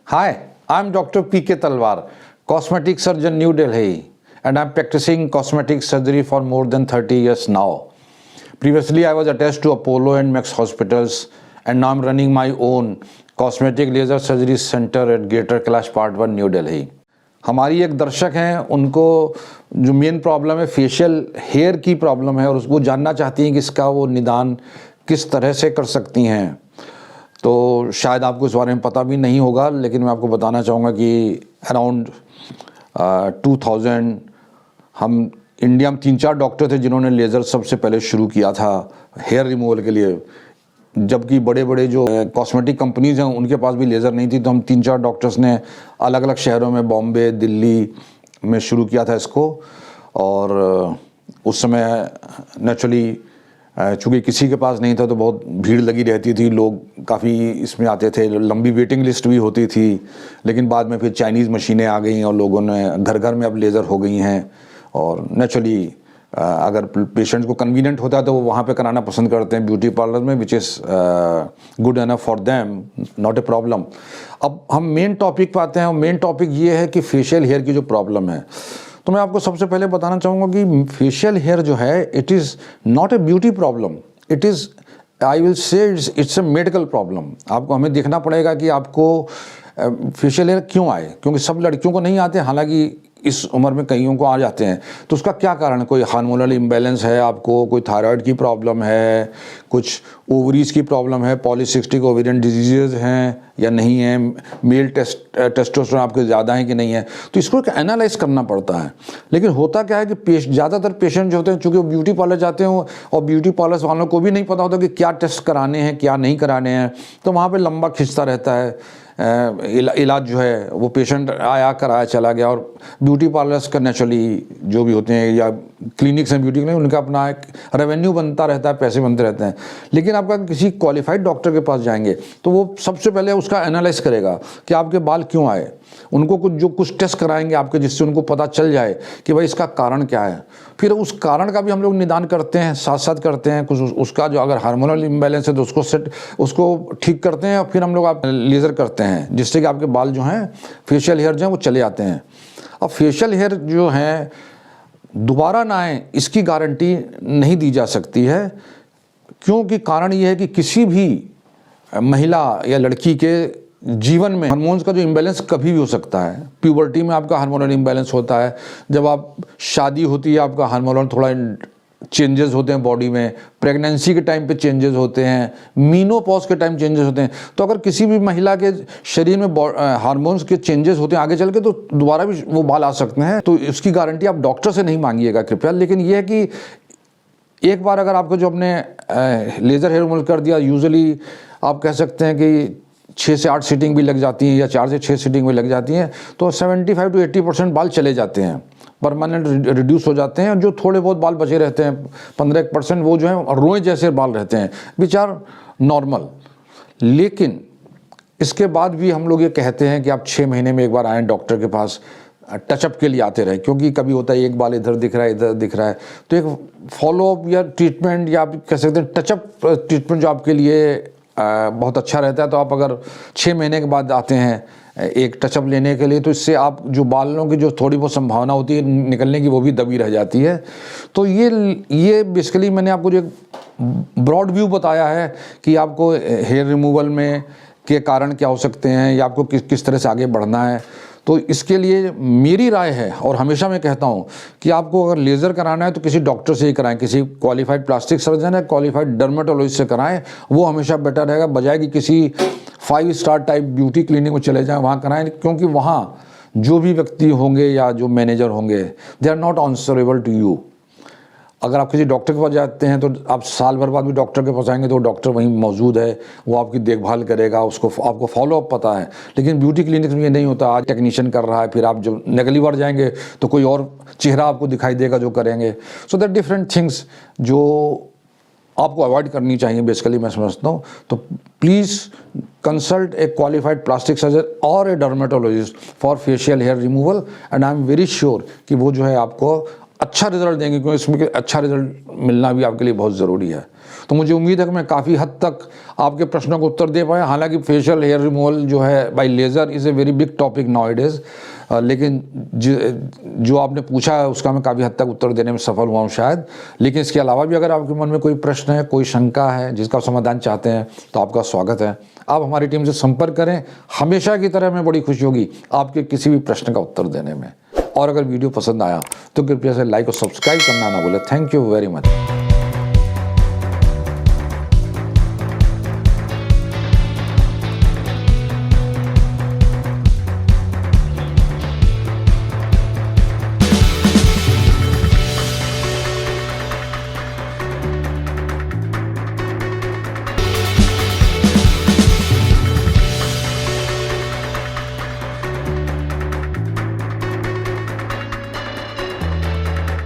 Hi, I'm Dr. P.K. Talwar, cosmetic surgeon, New Delhi, and I'm practicing cosmetic surgery for more than 30 years now. Previously, I was attached to Apollo and Max hospitals, and now I'm running my own cosmetic laser surgery center at Greater Kailash Part 1, New Delhi. हमारी एक दर्शक हैं, उनको जो main problem है facial hair की problem है और उसको जानना चाहती हैं कि इसका वो निदान किस तरह से कर सकती हैं। तो शायद आपको इस बारे में पता भी नहीं होगा, लेकिन मैं आपको बताना चाहूँगा कि अराउंड 2000 हम इंडिया में 3-4 डॉक्टर थे जिन्होंने लेज़र सबसे पहले शुरू किया था हेयर रिमूवल के लिए, जबकि बड़े बड़े जो कॉस्मेटिक कंपनीज़ हैं उनके पास भी लेज़र नहीं थी। तो हम 3-4 डॉक्टर्स ने अलग अलग शहरों में, बॉम्बे, दिल्ली में शुरू किया था इसको। और उस समय नेचुरली चूँकि किसी के पास नहीं था तो बहुत भीड़ लगी रहती थी, लोग काफ़ी इसमें आते थे, लंबी वेटिंग लिस्ट भी होती थी। लेकिन बाद में फिर चाइनीज़ मशीनें आ गई और लोगों ने घर घर में अब लेज़र हो गई हैं। और नेचुरली अगर पेशेंट को कन्वीनियंट होता है तो वो वहाँ पे कराना पसंद करते हैं ब्यूटी पार्लर में, which is good enough for them, not a problem. अब हम मेन टॉपिक पे आते हैं और मेन टॉपिक ये है कि फेशियल हेयर की जो प्रॉब्लम है। तो मैं आपको सबसे पहले बताना चाहूँगा कि फेशियल हेयर जो है it is not a beauty problem, it is, I will say it's a medical problem. आपको हमें देखना पड़ेगा कि आपको फेशियल हेयर क्यों आए, क्योंकि सब लड़कियों को नहीं आते, हालांकि इस उम्र में कईयों को आ जाते हैं। तो उसका क्या कारण है? कोई हार्मोनल इम्बैलेंस है आपको, कोई थायराइड की प्रॉब्लम है, कुछ ओवरीज की प्रॉब्लम है, पॉलीसिस्टिक ओवेरियन डिजीज़ हैं या नहीं है, मेल टेस्टोस्टेरोन आपके ज़्यादा है कि नहीं है। तो इसको एक एनालाइज करना पड़ता है। लेकिन होता क्या है कि ज़्यादातर पेशेंट जो होते हैं, चूँकि वो ब्यूटी पार्लर जाते हैं और ब्यूटी पार्लर्स वालों को भी नहीं पता होता कि क्या टेस्ट कराने हैं क्या नहीं कराने हैं, तो वहाँ पर लंबा खिंचता रहता है। इलाज जो है वो पेशेंट आया कराया चला गया। और ब्यूटी पार्लर्स का नेचुरली जो भी होते हैं या क्लिनिक्स हैं ब्यूटी क्लिनिक, उनका अपना एक रेवेन्यू बनता रहता है, पैसे बनते रहते हैं। लेकिन आपका किसी क्वालिफाइड डॉक्टर के पास जाएंगे तो वो सबसे पहले उसका एनालाइज करेगा कि आपके बाल क्यों आए। उनको कुछ टेस्ट कराएंगे आपके, जिससे उनको पता चल जाए कि भाई इसका कारण क्या है। फिर उस कारण का भी हम लोग निदान करते हैं, साथ साथ करते हैं। कुछ उसका जो अगर हार्मोनल इम्बैलेंस है तो उसको ठीक करते हैं। और फिर हम लोग आप लेज़र करते हैं जिससे कि आपके बाल जो हैं फेशियल हेयर जो हैं वो चले आते हैं। अब फेशियल हेयर जो हैं दोबारा ना आए इसकी गारंटी नहीं दी जा सकती है, क्योंकि कारण ये है कि किसी भी महिला या लड़की के जीवन में हार्मोन्स का जो इम्बैलेंस कभी भी हो सकता है। प्यूबर्टी में आपका हार्मोनल इम्बैलेंस होता है, जब आप शादी होती है आपका हार्मोनल थोड़ा चेंजेस होते हैं बॉडी में, प्रेगनेंसी के टाइम पे चेंजेस होते हैं, मीनोपॉज के टाइम चेंजेस होते हैं। तो अगर किसी भी महिला के शरीर में हार्मोन्स के चेंजेस होते हैं आगे चल के, तो दोबारा भी वो बाल आ सकते हैं। तो इसकी गारंटी आप डॉक्टर से नहीं मांगिएगा कृपया। लेकिन ये है कि एक बार अगर आपको जो अपने लेज़र हेयर रिमूवल कर दिया, यूजुअली आप कह सकते हैं कि 6 से 8 सीटिंग भी लग जाती हैं या 4 से 6 सीटिंग भी लग जाती हैं, तो 75 to 80% बाल चले जाते हैं, परमानेंट रिड्यूस हो जाते हैं। और जो थोड़े बहुत बाल बचे रहते हैं 15% वो जो है रोए जैसे बाल रहते हैं, विच आर नॉर्मल। लेकिन इसके बाद भी हम लोग ये कहते हैं कि आप 6 महीने में एक बार आएँ डॉक्टर के पास, टचअप के लिए आते रहे, क्योंकि कभी होता है एक बाल इधर दिख रहा है इधर दिख रहा है। तो एक फॉलोअप या ट्रीटमेंट या आप कह सकते हैं टचअप ट्रीटमेंट जो आपके लिए बहुत अच्छा रहता है। तो आप अगर 6 महीने के बाद आते हैं एक टचअप लेने के लिए, तो इससे आप जो बालों की जो थोड़ी बहुत संभावना होती है निकलने की वो भी दबी रह जाती है। तो ये बेसिकली मैंने आपको जो ब्रॉड व्यू बताया है कि आपको हेयर रिमूवल में के कारण क्या हो सकते हैं या आपको किस तरह से आगे बढ़ना है। तो इसके लिए मेरी राय है, और हमेशा मैं कहता हूँ कि आपको अगर लेज़र कराना है तो किसी डॉक्टर से ही कराएं, किसी क्वालिफाइड प्लास्टिक सर्जन है, क्वालिफाइड डर्मेटोलॉजिस्ट से कराएं, वो हमेशा बेटर रहेगा, बजाय कि किसी 5 स्टार टाइप ब्यूटी क्लिनिक में चले जाएं वहाँ कराएं। क्योंकि वहाँ जो भी व्यक्ति होंगे या जो मैनेजर होंगे, they are not answerable to you. अगर आप किसी डॉक्टर के पास जाते हैं तो आप साल भर बाद भी डॉक्टर के पास आएंगे तो डॉक्टर वहीं मौजूद है, वो आपकी देखभाल करेगा, उसको आपको फॉलोअप पता है। लेकिन ब्यूटी क्लिनिक में ये नहीं होता, आज टेक्नीशियन कर रहा है, फिर आप जब अगली बार जाएंगे तो कोई और चेहरा आपको दिखाई देगा जो करेंगे। सो दैट डिफरेंट थिंग्स जो आपको अवॉइड करनी चाहिए बेसिकली, मैं समझता हूँ। तो please consult a qualified plastic surgeon और a dermatologist for facial hair removal, and I am very sure कि वो जो है आपको अच्छा रिजल्ट देंगे, क्योंकि इसमें अच्छा रिजल्ट मिलना भी आपके लिए बहुत ज़रूरी है। तो मुझे उम्मीद है कि मैं काफ़ी हद तक आपके प्रश्नों को उत्तर दे पाया। हालांकि फेशियल हेयर रिमूवल जो है by laser is a very big topic now it is, लेकिन जो आपने पूछा है उसका मैं काफ़ी हद तक उत्तर देने में सफल हुआ हूँ शायद। लेकिन इसके अलावा भी अगर आपके मन में कोई प्रश्न है, कोई शंका है जिसका समाधान चाहते हैं, तो आपका स्वागत है। आप हमारी टीम से संपर्क करें। हमेशा की तरह हमें बड़ी खुशी होगी आपके किसी भी प्रश्न का उत्तर देने में। और अगर वीडियो पसंद आया तो कृपया से लाइक और सब्सक्राइब करना ना भूलें। Thank you very much.